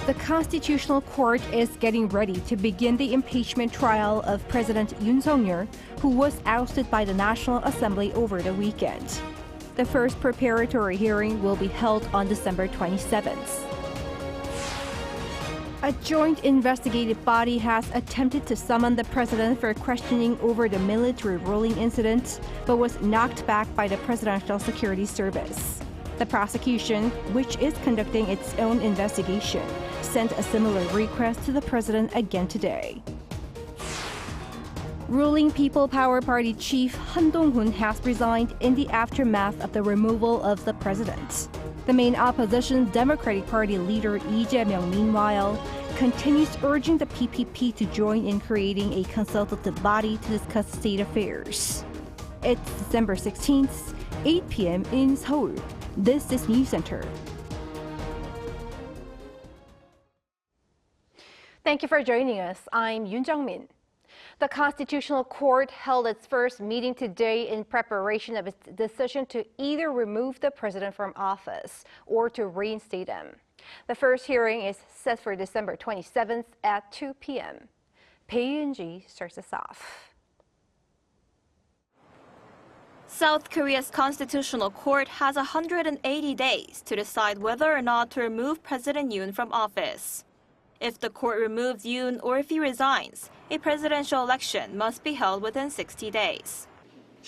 The Constitutional Court is getting ready to begin the impeachment trial of President Yoon, who was ousted by the National Assembly over the weekend. The first preparatory hearing will be held on December 27th. A joint investigative body has attempted to summon the president for questioning over the military ruling incident, but was knocked back by the Presidential Security Service. The prosecution, which is conducting its own investigation, sent a similar request to the president again today. Ruling People Power Party chief Han Dong-hoon has resigned in the aftermath of the removal of the president. The main opposition Democratic Party leader Lee Jae-myung, meanwhile, continues urging the PPP to join in creating a consultative body to discuss state affairs. It's December 16th, 8 p.m. in Seoul. This is Newscenter. Thank you for joining us. I'm Yoon Jung-min. The Constitutional Court held its first meeting today in preparation of its decision to either remove the president from office or to reinstate him. The first hearing is set for December 27th at 2 p.m. Bae Eun-ji starts us off. South Korea's Constitutional Court has 180 days to decide whether or not to remove President Yoon from office. If the court removes Yoon or if he resigns, a presidential election must be held within 60 days.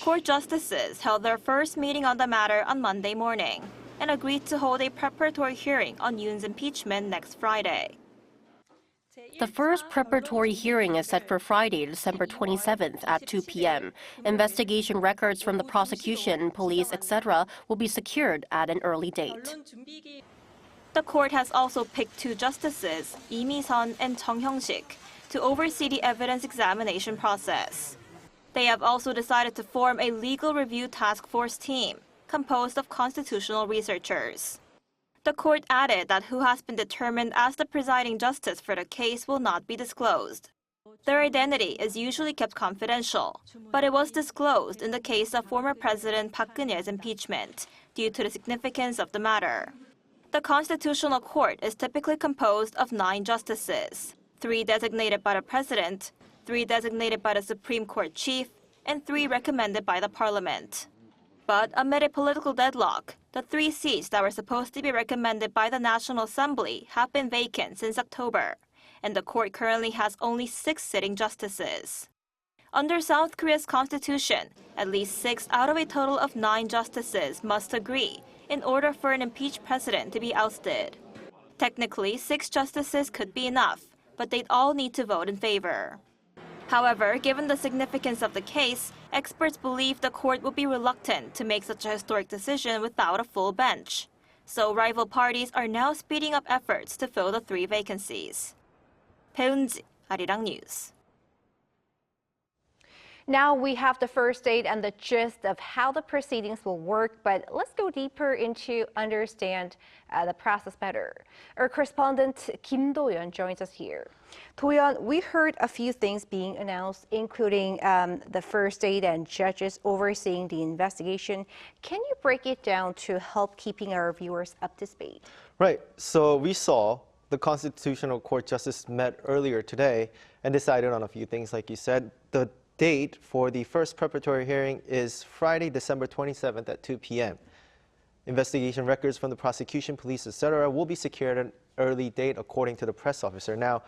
Court justices held their first meeting on the matter on Monday morning and agreed to hold a preparatory hearing on Yoon's impeachment next Friday. The first preparatory hearing is set for Friday, December 27th at 2 p.m. Investigation records from the prosecution, police, etc. will be secured at an early date. The court has also picked two justices, Lee Mi-sun and Chung Hyung-sik, to oversee the evidence examination process. They have also decided to form a legal review task force team composed of constitutional researchers. The court added that who has been determined as the presiding justice for the case will not be disclosed. Their identity is usually kept confidential, but it was disclosed in the case of former President Park Geun-hye's impeachment due to the significance of the matter. The Constitutional Court is typically composed of 9 justices, 3 designated by the President, 3 designated by the Supreme Court Chief, and 3 recommended by the Parliament. But amid a political deadlock, the 3 seats that were supposed to be recommended by the National Assembly have been vacant since October, and the court currently has only 6 sitting justices. Under South Korea's constitution, at least 6 out of a total of 9 justices must agree in order for an impeached president to be ousted. Technically, 6 justices could be enough, but they'd all need to vote in favor. However, given the significance of the case, experts believe the court would be reluctant to make such a historic decision without a full bench. So rival parties are now speeding up efforts to fill the 3 vacancies. Bae Eun-ji, Arirang News. Now we have the first date and the gist of how the proceedings will work, but let's go deeper into understand the process better. Our correspondent Kim Do-yeon joins us here. Do-yeon, we heard a few things being announced, including the first date and judges overseeing the investigation. Can you break it down to help keeping our viewers up to speed? Right. So we saw the Constitutional Court justice met earlier today and decided on a few things, like you said. The date for the first preparatory hearing is Friday, December 27th at 2 p.m. Investigation records from the prosecution, police, etc. will be secured at an early date, according to the press officer. Now,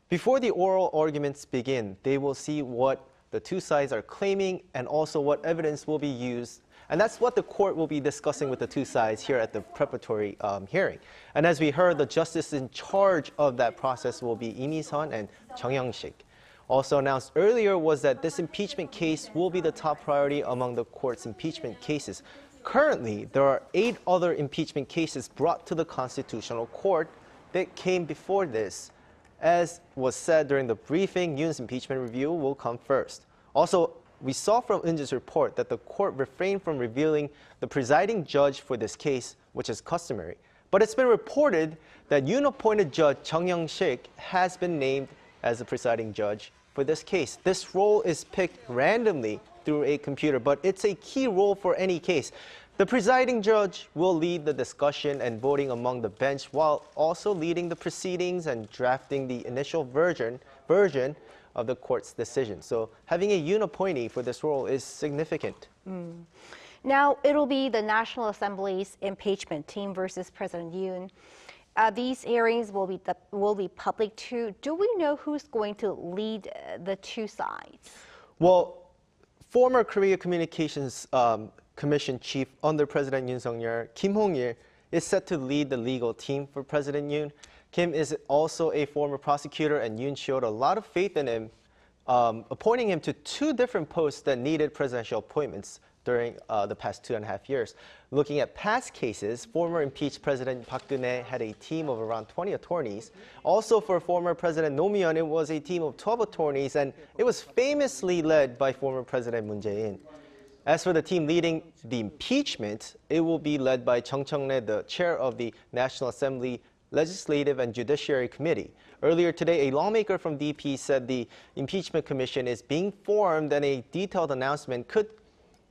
before the oral arguments begin, they will see what the 2 sides are claiming and also what evidence will be used. And that's what the court will be discussing with the 2 sides here at the preparatory hearing. And as we heard, the justice in charge of that process will be Lee Mi-sun and Chung Hyung-sik. Also announced earlier was that this impeachment case will be the top priority among the court's impeachment cases. Currently, there are 8 other impeachment cases brought to the Constitutional Court that came before this. As was said during the briefing, Yoon's impeachment review will come first. Also, we saw from Eun-ji's report that the court refrained from revealing the presiding judge for this case, which is customary. But it's been reported that Yoon-appointed Judge Chung Hyung-sik has been named as the presiding judge for this case. This role is picked randomly through a computer, but it's a key role for any case. The presiding judge will lead the discussion and voting among the bench while also leading the proceedings and drafting the initial version of the court's decision. So having a Yoon appointee for this role is significant. Now, it'll be the National Assembly's impeachment team versus President Yoon. These hearings will be public too. Do we know who's going to lead the two sides? Well, former Korea Communications Commission chief under President Yoon Suk-yeol, Kim Hong-il, is set to lead the legal team for President Yoon. Kim is also a former prosecutor, and Yoon showed a lot of faith in him, appointing him to two different posts that needed presidential appointments during the past 2.5 years. Looking at past cases, former impeached President Park Geun-hye had a team of around 20 attorneys. Also for former President Roh Moo-hyun, it was a team of 12 attorneys, and it was famously led by former President Moon Jae-in. As for the team leading the impeachment, it will be led by Chung Cheong-rae, the chair of the National Assembly Legislative and Judiciary Committee. Earlier today, a lawmaker from DP said the impeachment commission is being formed and a detailed announcement could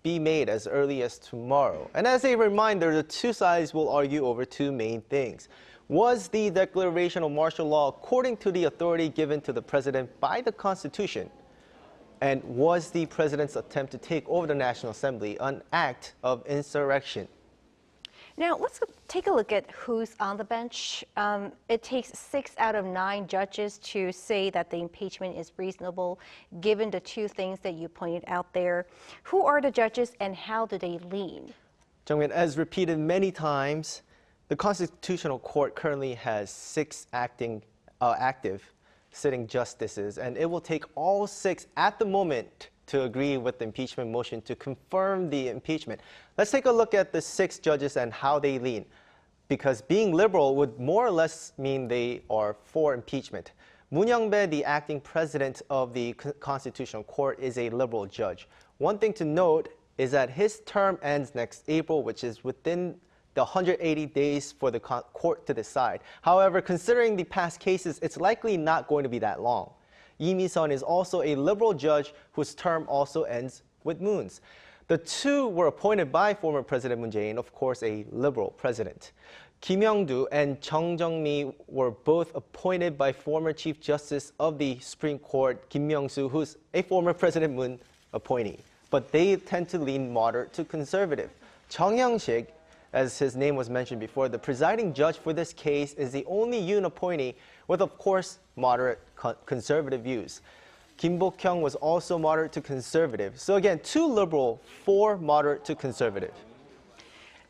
be made as early as tomorrow. And as a reminder, the two sides will argue over two main things. Was the declaration of martial law according to the authority given to the president by the Constitution? And was the president's attempt to take over the National Assembly an act of insurrection? Now, let's take a look at who's on the bench. It takes 6 out of 9 judges to say that the impeachment is reasonable, given the two things that you pointed out there. Who are the judges and how do they lean? Jung-min, as repeated many times, the Constitutional Court currently has 6 active sitting justices, and it will take all 6 at the moment to agree with the impeachment motion to confirm the impeachment. Let's take a look at the 6 judges and how they lean, because being liberal would more or less mean they are for impeachment. Moon Young-bae, the acting president of the Constitutional Court, is a liberal judge. One thing to note is that his term ends next April, which is within the 180 days for the court to decide. However, considering the past cases, it's likely not going to be that long. Lee Mi-sun is also a liberal judge whose term also ends with Moon's. The two were appointed by former President Moon Jae-in, of course a liberal president. Kim Young-do and Chung Jung-mi were both appointed by former Chief Justice of the Supreme Court, Kim Myung-soo, who's a former President Moon appointee. But they tend to lean moderate to conservative. Chung Hyung-sik, as his name was mentioned before, the presiding judge for this case is the only Yoon appointee with, of course, moderate conservative views. Kim Bok-hyung was also moderate to conservative. So again, 2 liberal, 4 moderate to conservative.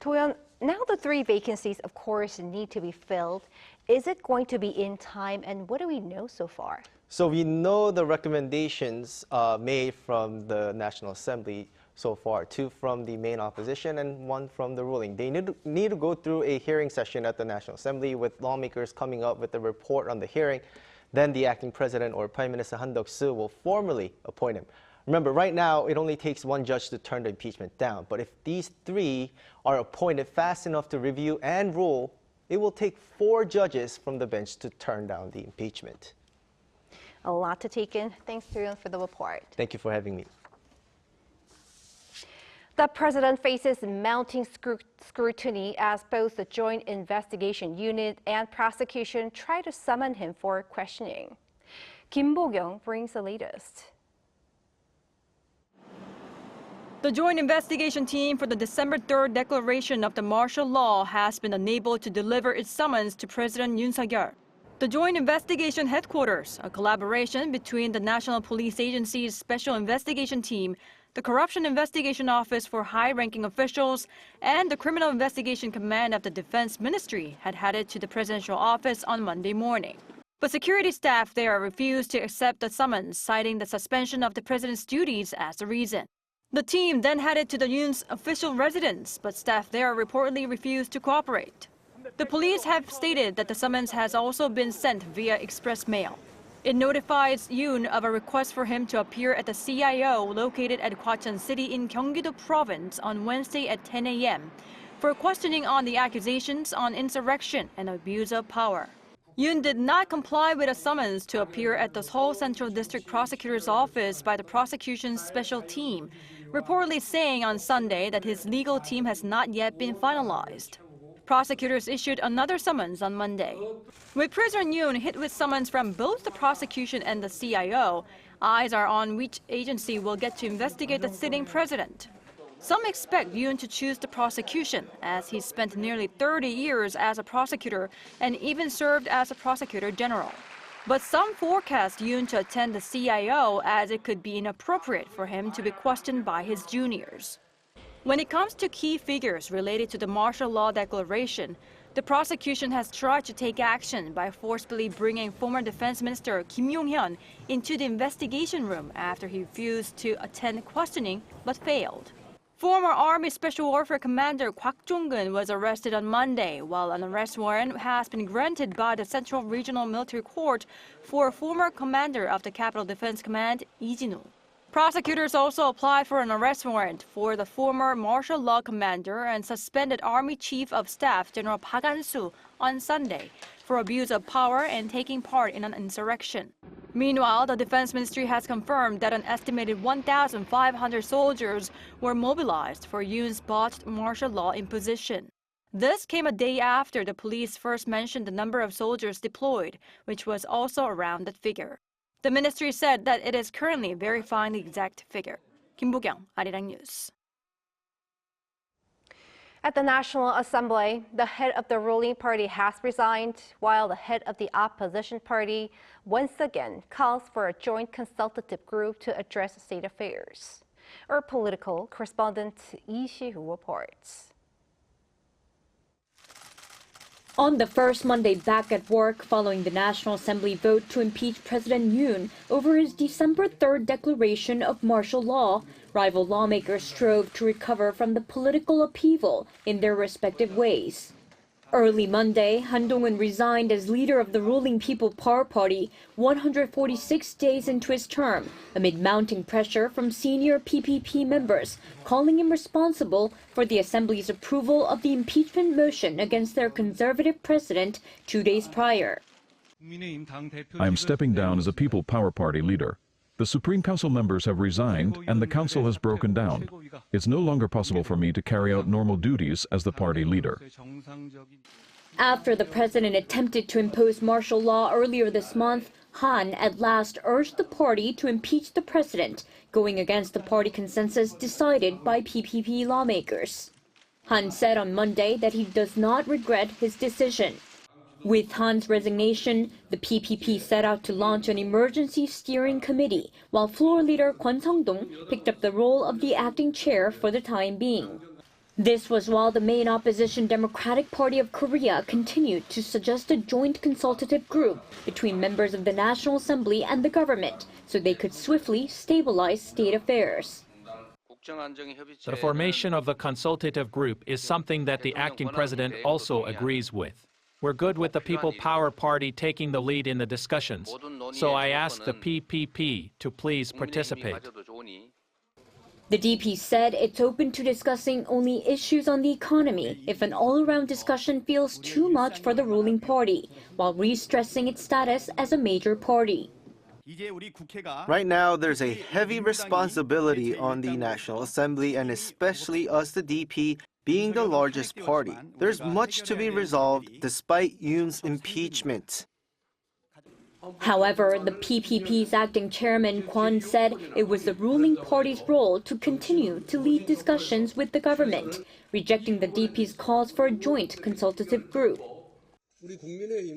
Toyeon, now the 3 vacancies, of course, need to be filled. Is it going to be in time, and what do we know so far? So we know the recommendations made from the National Assembly so far, 2 from the main opposition and 1 from the ruling. They need to go through a hearing session at the National Assembly with lawmakers coming up with a report on the hearing. Then the acting president or Prime Minister Han Duck-soo will formally appoint him. Remember, right now, it only takes 1 judge to turn the impeachment down. But if these 3 are appointed fast enough to review and rule, it will take 4 judges from the bench to turn down the impeachment. A lot to take in. Thanks, Toyeon, for the report. Thank you for having me. The president faces mounting scrutiny as both the Joint Investigation Unit and prosecution try to summon him for questioning. Kim Bo-kyung brings the latest. The Joint Investigation Team for the December 3rd declaration of the martial law has been unable to deliver its summons to President Yoon Suk-yeol. The Joint Investigation Headquarters, a collaboration between the National Police Agency's Special Investigation Team, the Corruption Investigation Office for high-ranking officials, and the Criminal Investigation Command of the Defense Ministry had headed to the presidential office on Monday morning. But security staff there refused to accept the summons, citing the suspension of the president's duties as the reason. The team then headed to the Yoon's official residence, but staff there reportedly refused to cooperate. The police have stated that the summons has also been sent via express mail. It notifies Yoon of a request for him to appear at the CIO located at Gwacheon City in Gyeonggi-do Province on Wednesday at 10 a.m. for questioning on the accusations on insurrection and abuse of power. Yoon did not comply with a summons to appear at the Seoul Central District Prosecutor's Office by the prosecution's special team, reportedly saying on Sunday that his legal team has not yet been finalized. Prosecutors issued another summons on Monday. With prisoner Yoon hit with summons from both the prosecution and the CIO, eyes are on which agency will get to investigate the sitting president. Some expect Yoon to choose the prosecution, as he spent nearly 30 years as a prosecutor and even served as a prosecutor general. But some forecast Yoon to attend the CIO, as it could be inappropriate for him to be questioned by his juniors. When it comes to key figures related to the martial law declaration, the prosecution has tried to take action by forcibly bringing former Defense Minister Kim Yong-hyun into the investigation room after he refused to attend questioning but failed. Former Army Special Warfare Commander Kwak Jong-gun was arrested on Monday, while an arrest warrant has been granted by the Central Regional Military Court for former commander of the Capital Defense Command, Lee Jin-woo. Prosecutors also applied for an arrest warrant for the former martial law commander and suspended Army Chief of Staff General Park An-soo on Sunday for abuse of power and taking part in an insurrection. Meanwhile, the Defense Ministry has confirmed that an estimated 1,500 soldiers were mobilized for Yoon's botched martial law imposition. This came a day after the police first mentioned the number of soldiers deployed, which was also around that figure. The ministry said that it is currently verifying the exact figure. Kim Bo-kyung, Arirang News. At the National Assembly, the head of the ruling party has resigned, while the head of the opposition party once again calls for a joint consultative group to address state affairs. Our political correspondent Lee Si-hoo reports. On the first Monday back at work following the National Assembly vote to impeach President Yoon over his December 3rd declaration of martial law, rival lawmakers strove to recover from the political upheaval in their respective ways. Early Monday, Han Dong-un resigned as leader of the ruling People Power Party 146 days into his term, amid mounting pressure from senior PPP members, calling him responsible for the Assembly's approval of the impeachment motion against their conservative president 2 days prior. I am stepping down as a People Power Party leader. The Supreme Council members have resigned and the council has broken down. It's no longer possible for me to carry out normal duties as the party leader. After the president attempted to impose martial law earlier this month, Han at last urged the party to impeach the president, going against the party consensus decided by PPP lawmakers. Han said on Monday that he does not regret his decision. With Han's resignation, the PPP set out to launch an emergency steering committee, while floor leader Kwon Sung-dong picked up the role of the acting chair for the time being. This was while the main opposition Democratic Party of Korea continued to suggest a joint consultative group between members of the National Assembly and the government so they could swiftly stabilize state affairs. The formation of the consultative group is something that the acting president also agrees with. We're good with the People Power Party taking the lead in the discussions, so I ask the PPP to please participate. The DP said it's open to discussing only issues on the economy if an all-around discussion feels too much for the ruling party, while re-stressing its status as a major party. Right now, there's a heavy responsibility on the National Assembly and especially us, the DP, being the largest party. There's much to be resolved despite Yoon's impeachment. However, the PPP's acting chairman Kwon said it was the ruling party's role to continue to lead discussions with the government, rejecting the DP's calls for a joint consultative group.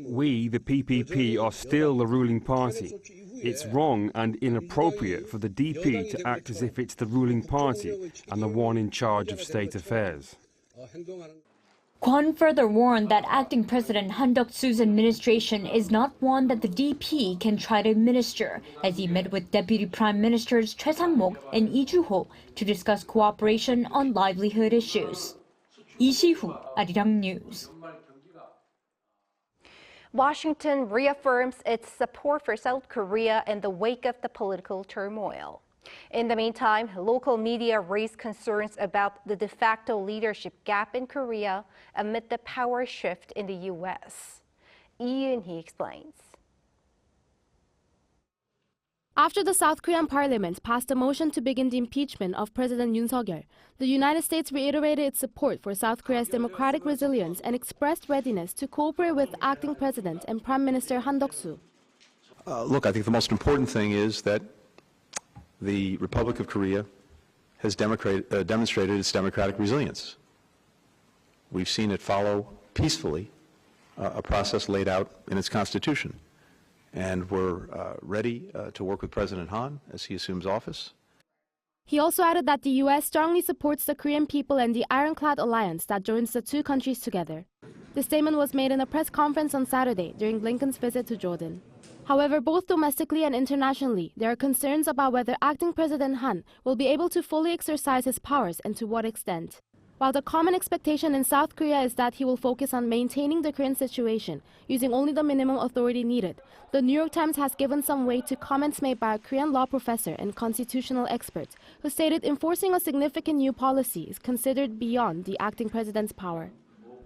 We, the PPP, are still the ruling party. It's wrong and inappropriate for the DP to act as if it's the ruling party and the one in charge of state affairs. Kwon further warned that acting President Han Duck-soo's administration is not one that the DP can try to administer, as he met with Deputy Prime Ministers Choi Sang-mok and Lee Ju-ho to discuss cooperation on livelihood issues. Lee Si-hoo, Arirang News. Washington reaffirms its support for South Korea in the wake of the political turmoil. In the meantime, local media raised concerns about the de facto leadership gap in Korea amid the power shift in the U.S. Yoon explains. After the South Korean parliament passed a motion to begin the impeachment of President Yoon, the United States reiterated its support for South Korea's democratic resilience and expressed readiness to cooperate with acting President and Prime Minister Han Duck-soo. Look, I think the most important thing is that the Republic of Korea has demonstrated its democratic resilience. We've seen it follow peacefully a process laid out in its constitution. And we're ready to work with President Han as he assumes office. He also added that the U.S. strongly supports the Korean people and the ironclad alliance that joins the two countries together. The statement was made in a press conference on Saturday during Blinken's visit to Jordan. However, both domestically and internationally, there are concerns about whether acting President Han will be able to fully exercise his powers and to what extent. While the common expectation in South Korea is that he will focus on maintaining the current situation, using only the minimum authority needed, the New York Times has given some weight to comments made by a Korean law professor and constitutional expert who stated enforcing a significant new policy is considered beyond the acting president's power.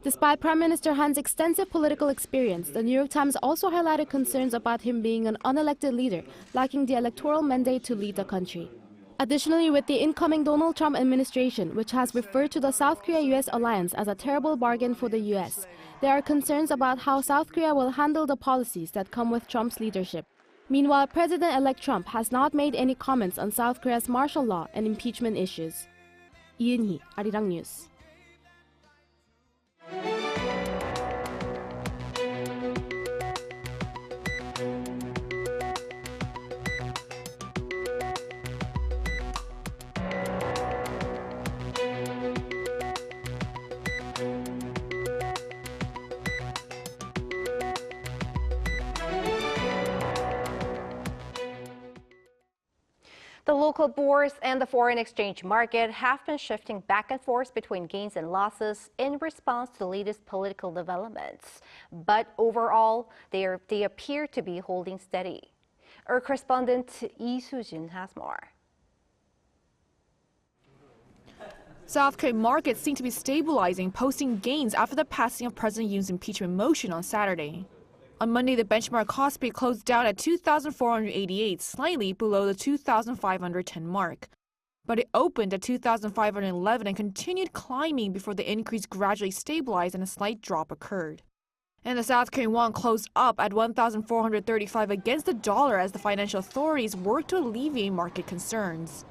Despite Prime Minister Han's extensive political experience, the New York Times also highlighted concerns about him being an unelected leader, lacking the electoral mandate to lead the country. Additionally, with the incoming Donald Trump administration, which has referred to the South Korea-US alliance as a terrible bargain for the US, there are concerns about how South Korea will handle the policies that come with Trump's leadership. Meanwhile, President-elect Trump has not made any comments on South Korea's martial law and impeachment issues. Yoon, Arirang News. The local bourse and the foreign exchange market have been shifting back and forth between gains and losses in response to the latest political developments. But overall, they appear to be holding steady. Our correspondent Lee Soo-jin has more. South Korean markets seem to be stabilizing, posting gains after the passing of President Yoon's impeachment motion on Saturday. On Monday, the benchmark Kospi closed down at 2,488, slightly below the 2,510 mark. But it opened at 2,511 and continued climbing before the increase gradually stabilized and a slight drop occurred. And the South Korean won closed up at 1,435 against the dollar as the financial authorities worked to alleviate market concerns.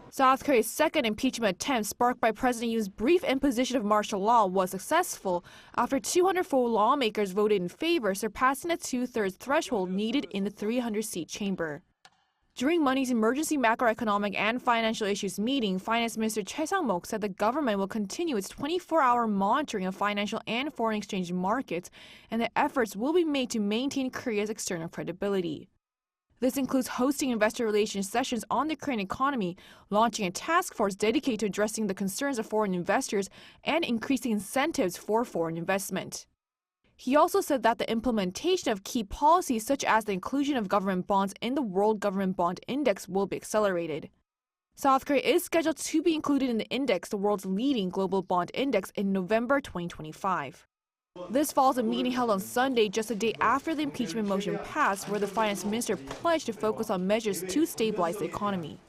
South Korea's second impeachment attempt, sparked by President Yoon's brief imposition of martial law, was successful after 204 lawmakers voted in favor, surpassing the two-thirds threshold needed in the 300-seat chamber. During Monday's emergency macroeconomic and financial issues meeting, Finance Minister Choi Sang-mok said the government will continue its 24-hour monitoring of financial and foreign exchange markets, and that efforts will be made to maintain Korea's external credibility. This includes hosting investor relations sessions on the Korean economy, launching a task force dedicated to addressing the concerns of foreign investors, and increasing incentives for foreign investment. He also said that the implementation of key policies such as the inclusion of government bonds in the World Government Bond Index will be accelerated. South Korea is scheduled to be included in the index, the world's leading global bond index, in November 2025. This follows a meeting held on Sunday, just a day after the impeachment motion passed, where the finance minister pledged to focus on measures to stabilize the economy.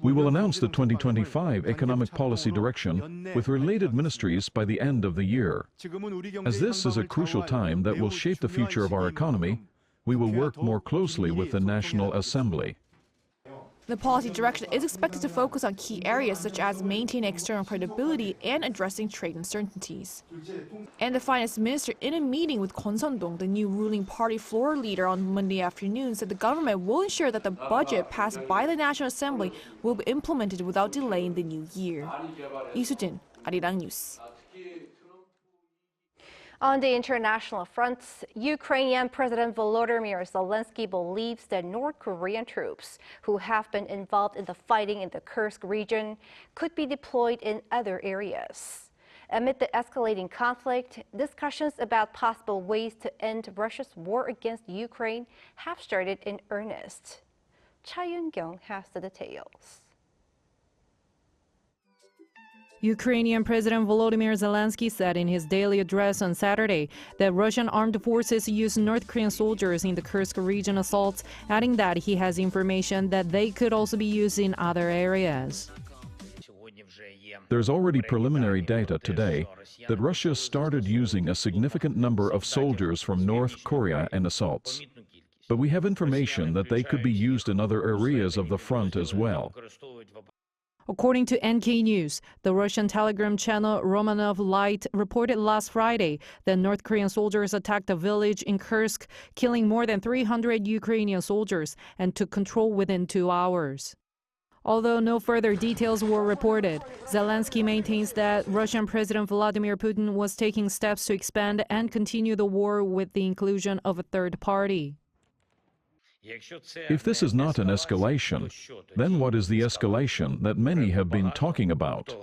We will announce the 2025 economic policy direction with related ministries by the end of the year. As this is a crucial time that will shape the future of our economy, we will work more closely with the National Assembly. The policy direction is expected to focus on key areas such as maintaining external credibility and addressing trade uncertainties. And the finance minister, in a meeting with Kwon Sun-dong, the new ruling party floor leader, on Monday afternoon, said the government will ensure that the budget passed by the National Assembly will be implemented without delay in the new year. Lee Soo-jin, Arirang News. On the international fronts, Ukrainian President Volodymyr Zelenskyy believes that North Korean troops who have been involved in the fighting in the Kursk region could be deployed in other areas. Amid the escalating conflict, discussions about possible ways to end Russia's war against Ukraine have started in earnest. Cha Yoon-kyung has the details. Ukrainian President Volodymyr Zelenskyy said in his daily address on Saturday that Russian armed forces used North Korean soldiers in the Kursk region assaults, adding that he has information that they could also be used in other areas. There's already preliminary data today that Russia started using a significant number of soldiers from North Korea in assaults. But we have information that they could be used in other areas of the front as well. According to NK News, the Russian telegram channel Romanov Light reported last Friday that North Korean soldiers attacked a village in Kursk, killing more than 300 Ukrainian soldiers and took control within 2 hours. Although no further details were reported, Zelenskyy maintains that Russian President Vladimir Putin was taking steps to expand and continue the war with the inclusion of a third party. If this is not an escalation, then what is the escalation that many have been talking about?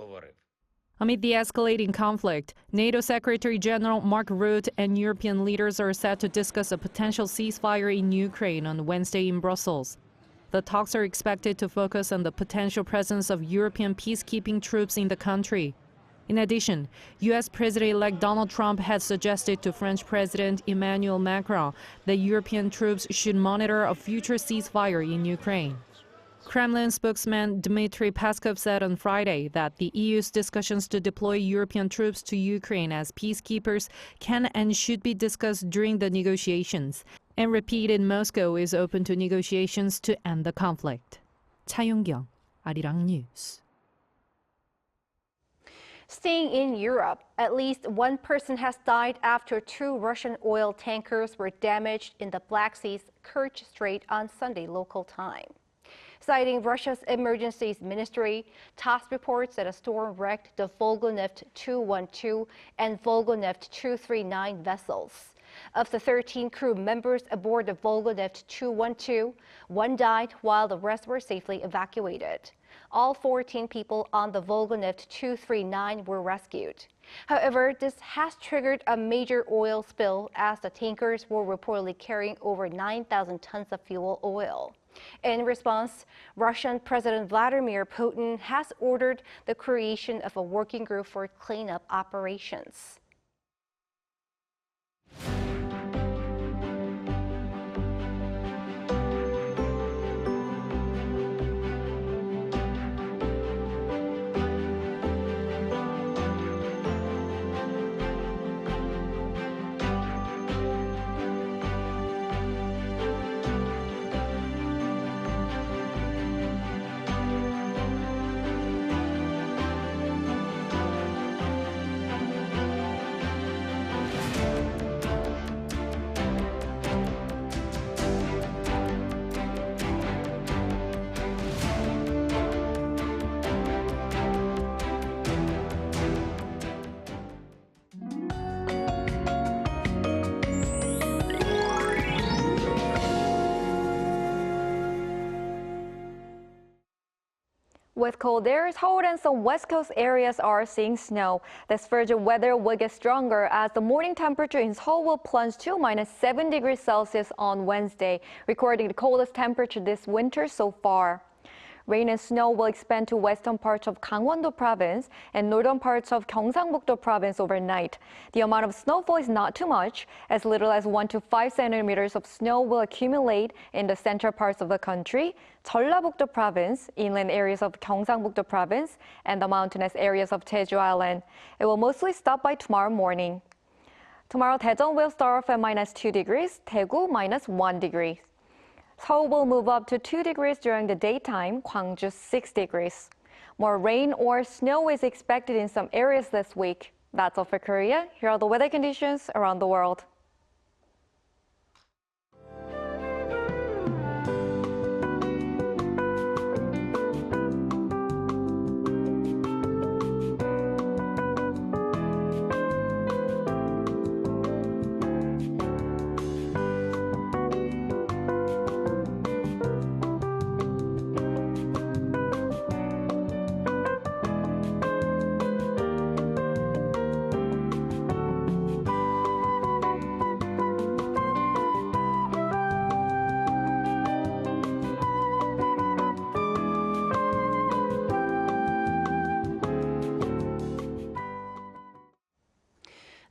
Amid the escalating conflict, NATO Secretary General Mark Rutte and European leaders are set to discuss a potential ceasefire in Ukraine on Wednesday in Brussels. The talks are expected to focus on the potential presence of European peacekeeping troops in the country. In addition, U.S. President-elect Donald Trump has suggested to French President Emmanuel Macron that European troops should monitor a future ceasefire in Ukraine. Kremlin spokesman Dmitry Peskov said on Friday that the EU's discussions to deploy European troops to Ukraine as peacekeepers can and should be discussed during the negotiations, and repeated Moscow is open to negotiations to end the conflict. Cha Yong-kyung, Arirang News. Staying in Europe, at least one person has died after 2 Russian oil tankers were damaged in the Black Sea's Kerch Strait on Sunday local time. Citing Russia's emergencies ministry, TASS reports that a storm wrecked the Volgoneft 212 and Volgoneft 239 vessels. Of the 13 crew members aboard the Volgoneft 212, 1 died while the rest were safely evacuated. All 14 people on the Volgoneft 239 were rescued. However, this has triggered a major oil spill as the tankers were reportedly carrying over 9,000 tons of fuel oil. In response, Russian President Vladimir Putin has ordered the creation of a working group for cleanup operations. With cold air, Seoul and some West Coast areas are seeing snow. This frigid weather will get stronger as the morning temperature in Seoul will plunge to -7 degrees Celsius on Wednesday, recording the coldest temperature this winter so far. Rain and snow will expand to western parts of Gangwon-do province and northern parts of Gyeongsang-buk-do province overnight. The amount of snowfall is not too much. As little as 1 to 5 centimeters of snow will accumulate in the central parts of the country, Jeollabuk-do province, inland areas of Gyeongsang-buk-do province, and the mountainous areas of Jeju Island. It will mostly stop by tomorrow morning. Tomorrow, Daejeon will start off at -2 degrees, Daegu -1 degree. Seoul will move up to 2 degrees during the daytime, Gwangju 6 degrees. More rain or snow is expected in some areas this week. That's all for Korea. Here are the weather conditions around the world.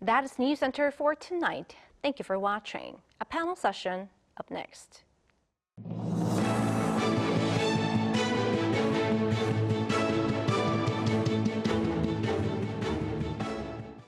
That is Newscenter for tonight. Thank you for watching. A panel session up next.